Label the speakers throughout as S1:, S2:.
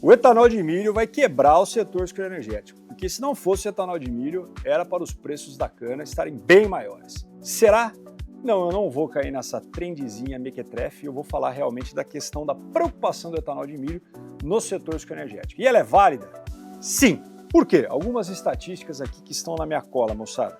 S1: O etanol de milho vai quebrar o setor sucroenergético, porque se não fosse o etanol de milho, era para os preços da cana estarem bem maiores. Será? Não, eu não vou cair nessa trendezinha mequetrefe, eu vou falar realmente da questão da preocupação do etanol de milho no setor sucroenergético. E ela é válida? Sim. Por quê? Algumas estatísticas aqui que estão na minha cola, moçada.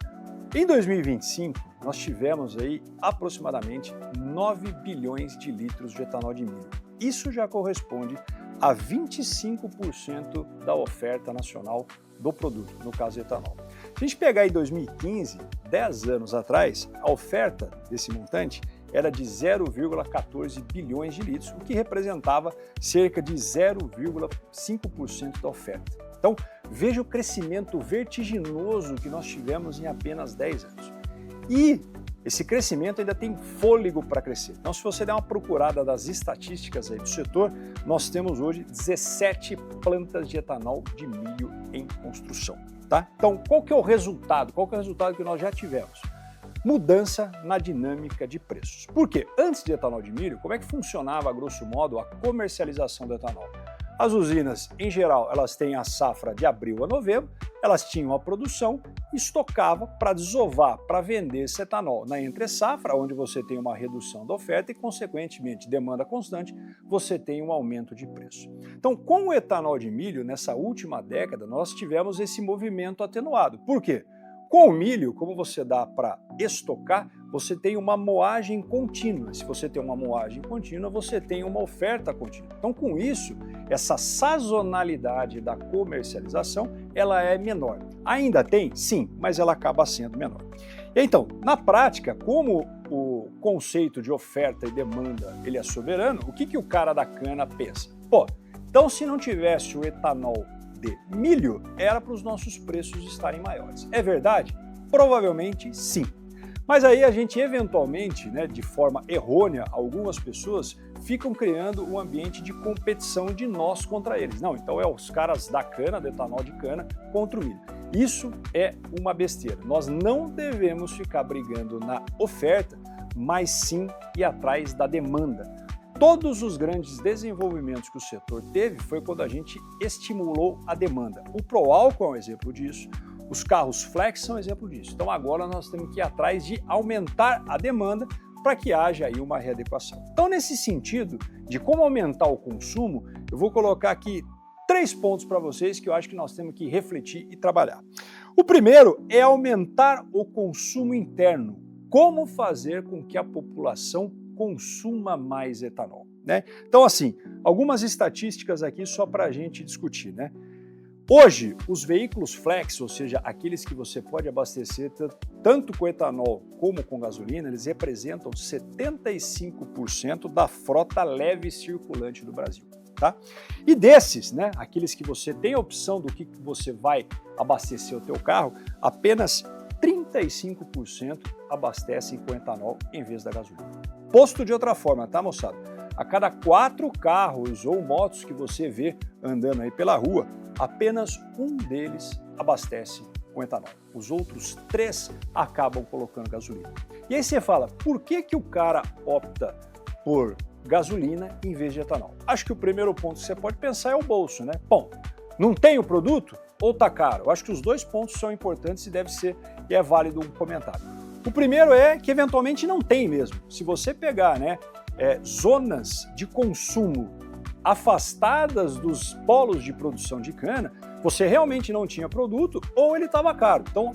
S1: Em 2025, nós tivemos aí aproximadamente 9 bilhões de litros de etanol de milho. Isso já corresponde a 25% da oferta nacional do produto, no caso etanol. Se a gente pegar em 2015, 10 anos atrás, a oferta desse montante era de 0,14 bilhões de litros, o que representava cerca de 0,5% da oferta. Então, veja o crescimento vertiginoso que nós tivemos em apenas 10 anos. E esse crescimento ainda tem fôlego para crescer. Então, se você der uma procurada das estatísticas aí do setor, nós temos hoje 17 plantas de etanol de milho em construção. Tá? Então, qual que é o resultado? Qual que é o resultado que nós já tivemos? Mudança na dinâmica de preços. Por quê? Antes de etanol de milho, como é que funcionava, a grosso modo, a comercialização do etanol? As usinas, em geral, elas têm a safra de abril a novembro, elas tinham a produção, estocava para desovar, para vender esse etanol na entre-safra, onde você tem uma redução da oferta e, consequentemente, demanda constante, você tem um aumento de preço. Então, com o etanol de milho, nessa última década, nós tivemos esse movimento atenuado. Por quê? Com o milho, como você dá para estocar, você tem uma moagem contínua. Se você tem uma moagem contínua, você tem uma oferta contínua. Então, com isso, essa sazonalidade da comercialização, ela é menor. Ainda tem? Sim, mas ela acaba sendo menor. Então, na prática, como o conceito de oferta e demanda ele é soberano, o que o cara da cana pensa? Pô, então se não tivesse o etanol de milho, era para os nossos preços estarem maiores. É verdade? Provavelmente sim. Mas aí a gente eventualmente, de forma errônea, algumas pessoas ficam criando um ambiente de competição de nós contra eles. Não, então é os caras da cana, do etanol de cana, contra o milho. Isso é uma besteira. Nós não devemos ficar brigando na oferta, mas sim ir atrás da demanda. Todos os grandes desenvolvimentos que o setor teve foi quando a gente estimulou a demanda. O Proálcool é um exemplo disso, os carros flex são um exemplo disso. Então agora nós temos que ir atrás de aumentar a demanda para que haja aí uma readequação. Então nesse sentido de como aumentar o consumo, eu vou colocar aqui 3 pontos para vocês que eu acho que nós temos que refletir e trabalhar. O primeiro é aumentar o consumo interno. Como fazer com que a população consuma mais etanol, Então, assim, algumas estatísticas aqui só para a gente discutir, Hoje, os veículos flex, ou seja, aqueles que você pode abastecer tanto com etanol como com gasolina, eles representam 75% da frota leve circulante do Brasil, tá? E desses, aqueles que você tem a opção do que você vai abastecer o teu carro, apenas 35% abastecem com etanol em vez da gasolina. Posto de outra forma, tá, moçada? A cada 4 carros ou motos que você vê andando aí pela rua, apenas um deles abastece com etanol. Os outros 3 acabam colocando gasolina. E aí você fala, por que o cara opta por gasolina em vez de etanol? Acho que o primeiro ponto que você pode pensar é o bolso, Bom, não tem o produto ou tá caro? Eu acho que os 2 pontos são importantes e deve ser e é válido um comentário. O primeiro é que eventualmente não tem mesmo. Se você pegar zonas de consumo afastadas dos polos de produção de cana, você realmente não tinha produto ou ele estava caro. Então,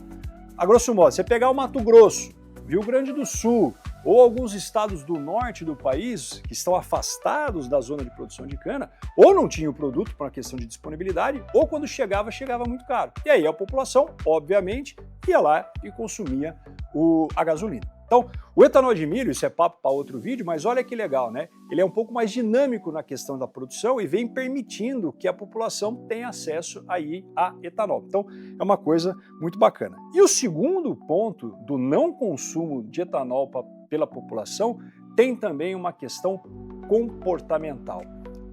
S1: a grosso modo, você pegar o Mato Grosso, Rio Grande do Sul ou alguns estados do norte do país que estão afastados da zona de produção de cana, ou não tinha o produto por uma questão de disponibilidade, ou quando chegava muito caro. E aí a população, obviamente, ia lá e consumia a gasolina. Então, o etanol de milho, isso é papo para outro vídeo, mas olha que legal, Ele é um pouco mais dinâmico na questão da produção e vem permitindo que a população tenha acesso aí a etanol. Então, é uma coisa muito bacana. E o segundo ponto do não consumo de etanol pela população tem também uma questão comportamental.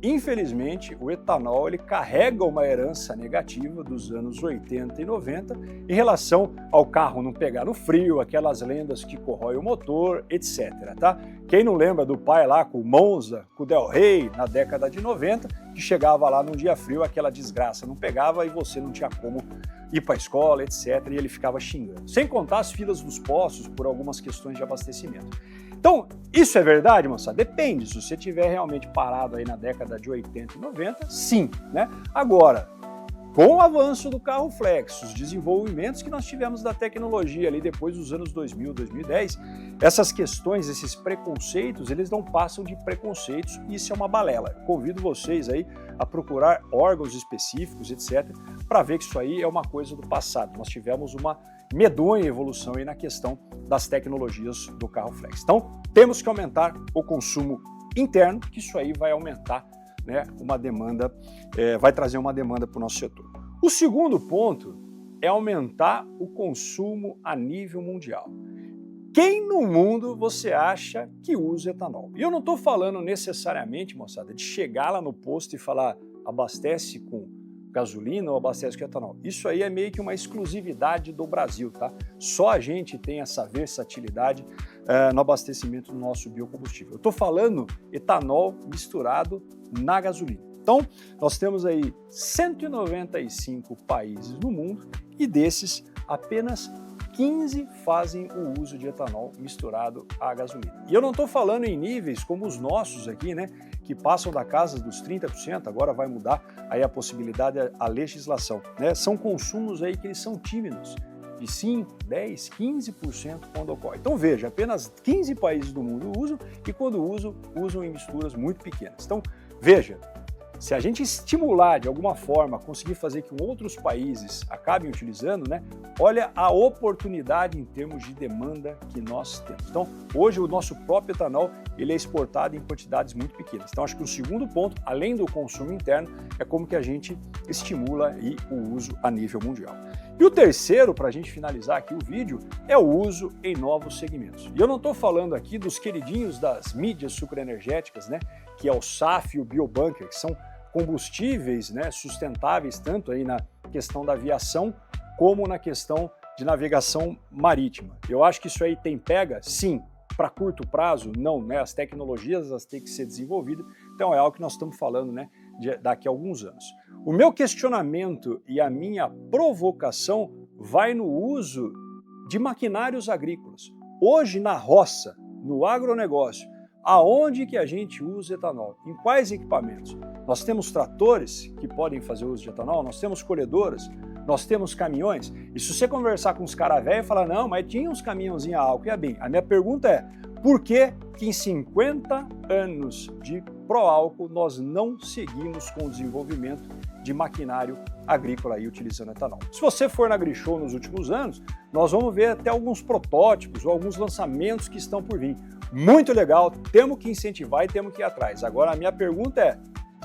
S1: infelizmente, o etanol ele carrega uma herança negativa dos anos 80 e 90 em relação ao carro não pegar no frio, aquelas lendas que corroem o motor, etc. Tá? Quem não lembra do pai lá com o Monza, com o Del Rey, na década de 90, que chegava lá num dia frio, aquela desgraça não pegava e você não tinha como ir para a escola, etc. E ele ficava xingando. Sem contar as filas dos postos por algumas questões de abastecimento. Então, isso é verdade, moçada? Depende. Se você tiver realmente parado aí na década de 80 e 90, sim, né? Agora, com o avanço do carro flex, os desenvolvimentos que nós tivemos da tecnologia ali depois dos anos 2000, 2010, essas questões, esses preconceitos, eles não passam de preconceitos e isso é uma balela. Convido vocês aí a procurar órgãos específicos, etc., para ver que isso aí é uma coisa do passado. Nós tivemos uma medonha evolução aí na questão das tecnologias do carro flex. Então, temos que aumentar o consumo interno, que isso aí vai aumentar, né, uma demanda, vai trazer uma demanda para o nosso setor. O segundo ponto é aumentar o consumo a nível mundial. Quem no mundo você acha que usa etanol? E eu não estou falando necessariamente, moçada, de chegar lá no posto e falar abastece com gasolina ou abastece com etanol. Isso aí é meio que uma exclusividade do Brasil, tá? Só a gente tem essa versatilidade no abastecimento do nosso biocombustível. Eu estou falando etanol misturado na gasolina. Então, nós temos aí 195 países no mundo e desses, apenas 15 fazem o uso de etanol misturado à gasolina. E eu não estou falando em níveis como os nossos aqui, né, que passam da casa dos 30%, agora vai mudar aí a possibilidade, a legislação, né? São consumos aí que eles são tímidos, de 5, 10, 15% quando ocorre. Então veja, apenas 15 países do mundo usam e quando usam em misturas muito pequenas. Então veja, se a gente estimular de alguma forma, conseguir fazer que outros países acabem utilizando, né, olha a oportunidade em termos de demanda que nós temos. Então, hoje o nosso próprio etanol ele é exportado em quantidades muito pequenas. Então, acho que o segundo ponto, além do consumo interno, é como que a gente estimula aí o uso a nível mundial. E o terceiro, para a gente finalizar aqui o vídeo, é o uso em novos segmentos. E eu não estou falando aqui dos queridinhos das mídias sucroenergéticas, né, que é o SAF e o Biobunker, que são combustíveis, né, sustentáveis, tanto aí na questão da aviação, como na questão de navegação marítima. Eu acho que isso aí tem pega? Sim. Para curto prazo? Não, né? As tecnologias elas têm que ser desenvolvidas, então é algo que nós estamos falando, né, daqui a alguns anos. O meu questionamento e a minha provocação vai no uso de maquinários agrícolas. Hoje na roça, no agronegócio, aonde que a gente usa etanol? Em quais equipamentos? Nós temos tratores que podem fazer uso de etanol, nós temos colhedoras, nós temos caminhões. E se você conversar com os caras velhos e falar, não, mas tinha uns caminhãozinhos a álcool, e bem, a minha pergunta é, por que em 50 anos de pró-álcool nós não seguimos com o desenvolvimento de maquinário agrícola aí utilizando etanol? Se você for na Grishow nos últimos anos, nós vamos ver até alguns protótipos ou alguns lançamentos que estão por vir. Muito legal, temos que incentivar e temos que ir atrás. Agora a minha pergunta é,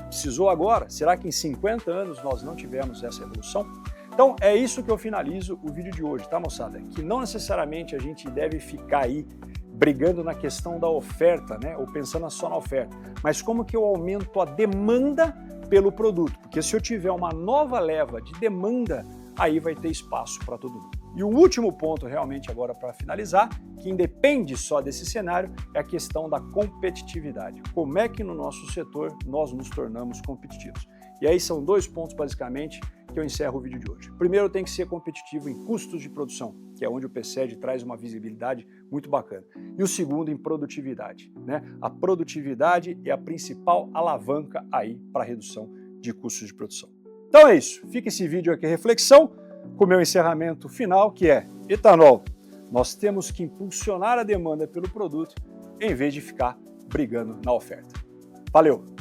S1: precisou agora? Será que em 50 anos nós não tivemos essa evolução? Então é isso que eu finalizo o vídeo de hoje, tá, moçada? Que não necessariamente a gente deve ficar aí brigando na questão da oferta, né? Ou pensando só na oferta, mas como que eu aumento a demanda pelo produto? Porque se eu tiver uma nova leva de demanda, aí vai ter espaço para todo mundo. E o último ponto realmente agora para finalizar, que independe só desse cenário, é a questão da competitividade. Como é que no nosso setor nós nos tornamos competitivos? E aí são dois pontos basicamente que eu encerro o vídeo de hoje. Primeiro, tem que ser competitivo em custos de produção, que é onde o PSED traz uma visibilidade muito bacana. E o segundo, em produtividade, né? A produtividade é a principal alavanca aí para a redução de custos de produção. Então é isso, fica esse vídeo aqui, reflexão, com o meu encerramento final, que é etanol. Nós temos que impulsionar a demanda pelo produto em vez de ficar brigando na oferta. Valeu!